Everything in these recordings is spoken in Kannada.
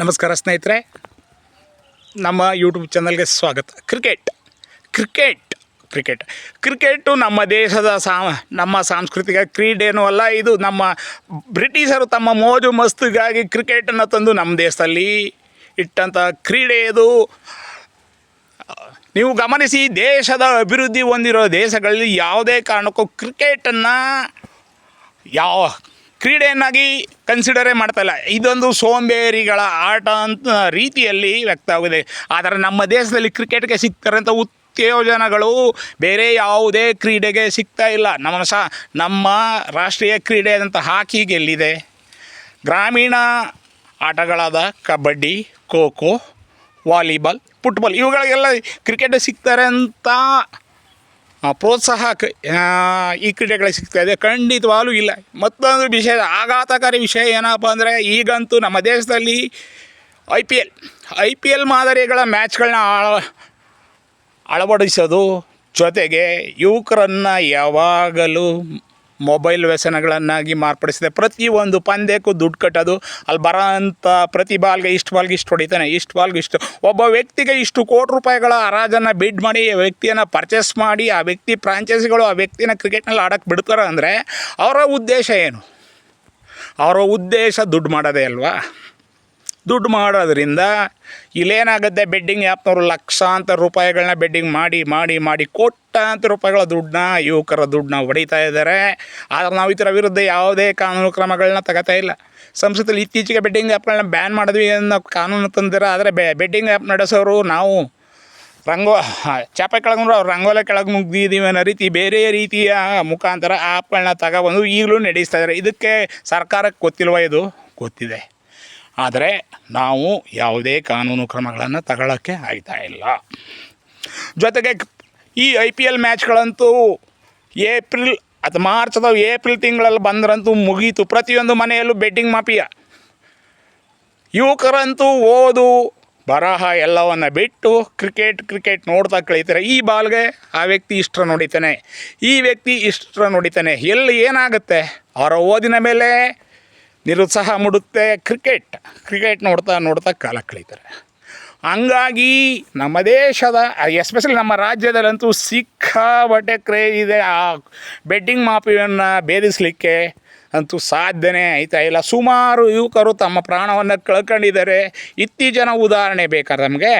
ನಮಸ್ಕಾರ ಸ್ನೇಹಿತರೆ, ನಮ್ಮ ಯೂಟ್ಯೂಬ್ ಚಾನಲ್ಗೆ ಸ್ವಾಗತ. ಕ್ರಿಕೆಟು ನಮ್ಮ ದೇಶದ ನಮ್ಮ ಸಾಂಸ್ಕೃತಿಕ ಕ್ರೀಡೆಯೂ ಅಲ್ಲ. ಇದು ನಮ್ಮ ಬ್ರಿಟಿಷರು ತಮ್ಮ ಮೋಜು ಮಸ್ತಿಗಾಗಿ ಕ್ರಿಕೆಟನ್ನು ತಂದು ನಮ್ಮ ದೇಶದಲ್ಲಿ ಇಟ್ಟಂಥ ಕ್ರೀಡೆ ಇದು. ನೀವು ಗಮನಿಸಿ, ದೇಶದ ಅಭಿವೃದ್ಧಿ ಹೊಂದಿರೋ ದೇಶಗಳಲ್ಲಿ ಯಾವುದೇ ಕಾರಣಕ್ಕೂ ಕ್ರಿಕೆಟನ್ನು ಕ್ರೀಡೆಯನ್ನಾಗಿ ಕನ್ಸಿಡರೇ ಮಾಡ್ತಾಯಿಲ್ಲ. ಇದೊಂದು ಸೋಂಬೇರಿಗಳ ಆಟ ಅಂತ ರೀತಿಯಲ್ಲಿ ವ್ಯಕ್ತ ಆಗಿದೆ. ಆದರೆ ನಮ್ಮ ದೇಶದಲ್ಲಿ ಕ್ರಿಕೆಟ್ಗೆ ಸಿಗ್ತಾರಂಥ ಉತ್ತೇಜನಗಳು ಬೇರೆ ಯಾವುದೇ ಕ್ರೀಡೆಗೆ ಸಿಗ್ತಾ ಇಲ್ಲ. ನಮ್ಮ ರಾಷ್ಟ್ರೀಯ ಕ್ರೀಡೆ ಆದಂಥ ಹಾಕಿ ಎಲ್ಲಿದೆ? ಗ್ರಾಮೀಣ ಆಟಗಳಾದ ಕಬಡ್ಡಿ, ಖೋ ಖೋ, ವಾಲಿಬಾಲ್, ಫುಟ್ಬಾಲ್ ಇವುಗಳಿಗೆಲ್ಲ ಕ್ರಿಕೆಟ್ ಸಿಗ್ತಾರೆ ಅಂತ ಪ್ರೋತ್ಸಾಹ ಈ ಕ್ರೀಡೆಗಳಿಗೆ ಸಿಗ್ತಾಯಿದೆ? ಖಂಡಿತವಾಗಲೂ ಇಲ್ಲ. ಮತ್ತೊಂದು ವಿಷಯ, ಆಘಾತಕಾರಿ ವಿಷಯ ಏನಪ್ಪ ಅಂದರೆ, ಈಗಂತೂ ನಮ್ಮ ದೇಶದಲ್ಲಿ ಐ ಪಿ ಎಲ್ ಮಾದರಿಗಳ ಮ್ಯಾಚ್ಗಳನ್ನ ಅಳವಡಿಸೋದು ಜೊತೆಗೆ ಯುವಕರನ್ನು ಯಾವಾಗಲೂ ಮೊಬೈಲ್ ವ್ಯಸನಗಳನ್ನಾಗಿ ಮಾರ್ಪಡಿಸಿದೆ. ಪ್ರತಿಯೊಂದು ಪಂದ್ಯಕ್ಕೂ ದುಡ್ಡು ಕಟ್ಟೋದು, ಅಲ್ಲಿ ಬರೋ ಅಂಥ ಪ್ರತಿ ಬಾಲ್ಗೆ ಇಷ್ಟು ಹೊಡಿತಾನೆ, ಇಷ್ಟು ಬಾಲ್ಗೆ ಇಷ್ಟು. ಒಬ್ಬ ವ್ಯಕ್ತಿಗೆ ಇಷ್ಟು ಕೋಟಿ ರೂಪಾಯಿಗಳ ಹರಾಜನ್ನು ಬಿಡ್ ಮಾಡಿ ಆ ವ್ಯಕ್ತಿಯನ್ನು ಪರ್ಚೇಸ್ ಮಾಡಿ ಆ ವ್ಯಕ್ತಿ ಫ್ರಾಂಚೈಸಿಗಳು ಆ ವ್ಯಕ್ತಿನ ಕ್ರಿಕೆಟ್ನಲ್ಲಿ ಆಡೋಕ್ಕೆ ಬಿಡ್ತಾರೆ ಅಂದರೆ ಅವರ ಉದ್ದೇಶ ಏನು? ಅವರ ಉದ್ದೇಶ ದುಡ್ಡು ಮಾಡೋದೇ ಅಲ್ವಾ? ದುಡ್ಡು ಮಾಡೋದ್ರಿಂದ ಇಲ್ಲೇನಾಗುತ್ತೆ, ಬೆಡ್ಡಿಂಗ್ ಆ್ಯಪ್ನವರು ಲಕ್ಷಾಂತರ ರೂಪಾಯಿಗಳನ್ನ ಬೆಡ್ಡಿಂಗ್ ಮಾಡಿ ಕೋಟ್ಯಾಂತರ ರೂಪಾಯಿಗಳ ದುಡ್ಡನ್ನ, ಯುವಕರ ದುಡ್ಡನ್ನ ಹೊಡಿತಾ ಇದ್ದಾರೆ. ಆದರೆ ನಾವು ಇದರ ವಿರುದ್ಧ ಯಾವುದೇ ಕಾನೂನು ಕ್ರಮಗಳನ್ನ ತಗೋತಾ ಇಲ್ಲ. ಸಂಸತ್ತಲ್ಲಿ ಇತ್ತೀಚೆಗೆ ಬೆಡ್ಡಿಂಗ್ ಆ್ಯಪ್ಗಳನ್ನ ಬ್ಯಾನ್ ಮಾಡಿದ್ವಿ ಅನ್ನೋ ಕಾನೂನು ತಂದಿರ. ಆದರೆ ಬೆಡ್ಡಿಂಗ್ ಆ್ಯಪ್ ನಡೆಸೋರು ನಾವು ಚಾಪೆ ಕೆಳಗೆ ಅವ್ರು ರಂಗೋಲೆ ಕೆಳಗೆ ಮುಗ್ದಿದ್ದೀವಿ ಅನ್ನೋ ರೀತಿ ಬೇರೆ ರೀತಿಯ ಮುಖಾಂತರ ಆ್ಯಪ್ಗಳನ್ನ ತಗೊಬಂದು ಈಗಲೂ ನಡೆಸ್ತಾ ಇದ್ದಾರೆ. ಇದಕ್ಕೆ ಸರ್ಕಾರಕ್ಕೆ ಗೊತ್ತಿಲ್ವ? ಇದು ಗೊತ್ತಿದೆ. ಆದರೆ ನಾವು ಯಾವುದೇ ಕಾನೂನು ಕ್ರಮಗಳನ್ನು ತಗೊಳ್ಳೋಕ್ಕೆ ಆಗ್ತಾ ಇಲ್ಲ. ಜೊತೆಗೆ ಈ IPL ಮ್ಯಾಚ್ಗಳಂತೂ ಮಾರ್ಚ್ ಅಥವಾ ಏಪ್ರಿಲ್ ತಿಂಗಳಲ್ಲಿ ಬಂದ್ರಂತೂ ಮುಗೀತು. ಪ್ರತಿಯೊಂದು ಮನೆಯಲ್ಲೂ ಬೆಡ್ಡಿಂಗ್ ಮಾಫಿಯಾ. ಯುವಕರಂತೂ ಓದು ಬರಹ ಎಲ್ಲವನ್ನು ಬಿಟ್ಟು ಕ್ರಿಕೆಟ್ ನೋಡ್ತಾ ಕಳೀತಾರೆ. ಈ ಬಾಲ್ಗೆ ಆ ವ್ಯಕ್ತಿ ಇಷ್ಟರ ನೋಡಿತಾನೆ, ಈ ವ್ಯಕ್ತಿ ಇಷ್ಟರ ನೋಡಿತಾನೆ. ಏನಾಗುತ್ತೆ? ಅವರ ಓದಿನ ಮೇಲೆ ನಿರುತ್ಸಾಹ ಮೂಡುತ್ತೆ. ಕ್ರಿಕೆಟ್ ನೋಡ್ತಾ ಕಾಲ ಕಳೀತಾರೆ. ಹಂಗಾಗಿ ನಮ್ಮ ದೇಶದ, ಎಸ್ಪೆಷಲಿ ನಮ್ಮ ರಾಜ್ಯದಲ್ಲಂತೂ ಸಿಕ್ಕಾಬಟ್ಟೆ ಕ್ರೇಜ್ ಇದೆ. ಆ ಬೆಡ್ಡಿಂಗ್ ಮಾಫಿಯನ್ನು ಭೇದಿಸಲಿಕ್ಕೆ ಅಂತೂ ಸಾಧ್ಯನೇ ಆಯ್ತಾ ಇಲ್ಲ. ಸುಮಾರು ಯುವಕರು ತಮ್ಮ ಪ್ರಾಣವನ್ನು ಕಳ್ಕೊಂಡಿದ್ದಾರೆ. ಇತ್ತೀಚಿನ ಉದಾಹರಣೆ ಬೇಕಾದ್ರೆ ನಮಗೆ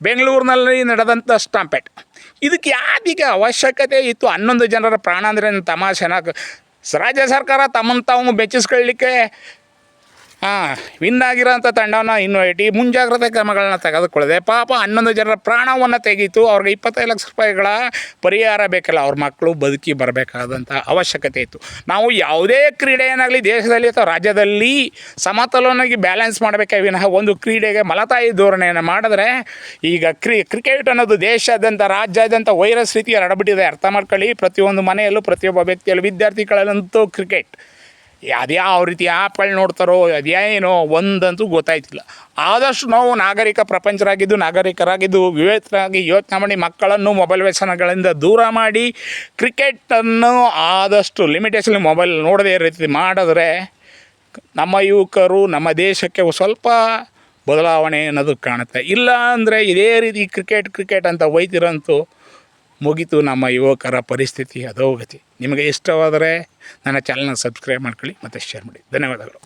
ಬೆಂಗಳೂರಿನಲ್ಲಿ ನಡೆದಂಥ ಸ್ಟಾಂಪೇಟ್. ಇದಕ್ಕೆ ಯಾರಿಗೆ ಅವಶ್ಯಕತೆ ಇತ್ತು? 11 ಜನರ ಪ್ರಾಣ ಅಂದರೆ ತಮಾಷೆನ? ರಾಜ್ಯ ಸರ್ಕಾರ ತಮ್ಮನ್ನು ತಾವು ಬೆಚ್ಚಿಸ್ಕೊಳ್ಳಿಕ್ಕೆ ವಿನ್ ಆಗಿರೋಂಥ ತಂಡವನ್ನು ಇನ್ವೈಟಿ ಮುಂಜಾಗ್ರತೆ ಕ್ರಮಗಳನ್ನ ತೆಗೆದುಕೊಳ್ಳದೆ ಪಾಪ 11 ಜನರ ಪ್ರಾಣವನ್ನು ತೆಗೀತು. ಅವ್ರಿಗೆ 25 ಲಕ್ಷ ರೂಪಾಯಿಗಳ ಪರಿಹಾರ ಬೇಕಲ್ಲ. ಅವ್ರ ಮಕ್ಕಳು ಬದುಕಿ ಬರಬೇಕಾದಂಥ ಅವಶ್ಯಕತೆ ಇತ್ತು. ನಾವು ಯಾವುದೇ ಕ್ರೀಡೆಯನ್ನಾಗಲಿ ದೇಶದಲ್ಲಿ ಅಥವಾ ರಾಜ್ಯದಲ್ಲಿ ಸಮತೋಲನಾಗಿ ಬ್ಯಾಲೆನ್ಸ್ ಮಾಡಬೇಕೇ ವಿನಃ ಒಂದು ಕ್ರೀಡೆಗೆ ಮಲತಾಯಿ ಧೋರಣೆಯನ್ನು ಮಾಡಿದ್ರೆ, ಈಗ ಕ್ರಿಕೆಟ್ ಅನ್ನೋದು ದೇಶಾದ್ಯಂತ ರಾಜ್ಯಾದ್ಯಂತ ವೈರಸ್ ರೀತಿ ಹರಡ್ಬಿಟ್ಟಿದೆ. ಅರ್ಥ ಮಾಡ್ಕೊಳ್ಳಿ. ಪ್ರತಿಯೊಂದು ಮನೆಯಲ್ಲೂ ಪ್ರತಿಯೊಬ್ಬ ವ್ಯಕ್ತಿಯಲ್ಲೂ ವಿದ್ಯಾರ್ಥಿಗಳಲ್ಲಂತೂ ಕ್ರಿಕೆಟ್ ಅದ್ಯಾವ ರೀತಿ ಆ್ಯಪ್ಗಳು ನೋಡ್ತಾರೋ ಅದೇನೋ ಒಂದಂತೂ ಗೊತ್ತಾಯ್ತಿಲ್ಲ. ಆದಷ್ಟು ನಾವು ನಾಗರಿಕರಾಗಿದ್ದು ವಿವೇಕರಾಗಿ ಯೋಚನೆ ಮಾಡಿ ಮಕ್ಕಳನ್ನು ಮೊಬೈಲ್ ವ್ಯಸನಗಳಿಂದ ದೂರ ಮಾಡಿ ಕ್ರಿಕೆಟನ್ನು ಆದಷ್ಟು ಲಿಮಿಟೇಷನ್ ಮೊಬೈಲ್ ನೋಡದೇ ರೀತಿ ಮಾಡಿದ್ರೆ ನಮ್ಮ ಯುವಕರು, ನಮ್ಮ ದೇಶಕ್ಕೆ ಸ್ವಲ್ಪ ಬದಲಾವಣೆ ಅನ್ನೋದು ಕಾಣುತ್ತೆ. ಇಲ್ಲ ಅಂದರೆ ಇದೇ ರೀತಿ ಕ್ರಿಕೆಟ್ ಅಂತ ಒಯ್ತಿರಂತೂ ಮುಗಿತು ನಮ್ಮ ಯುವಕರ ಪರಿಸ್ಥಿತಿ, ಅಧೋಗತಿ. ನಿಮಗೆ ಇಷ್ಟವಾದರೆ ನನ್ನ ಚಾನಲ್ನ ಸಬ್ಸ್ಕ್ರೈಬ್ ಮಾಡ್ಕೊಳ್ಳಿ ಮತ್ತು ಶೇರ್ ಮಾಡಿ. ಧನ್ಯವಾದಗಳು.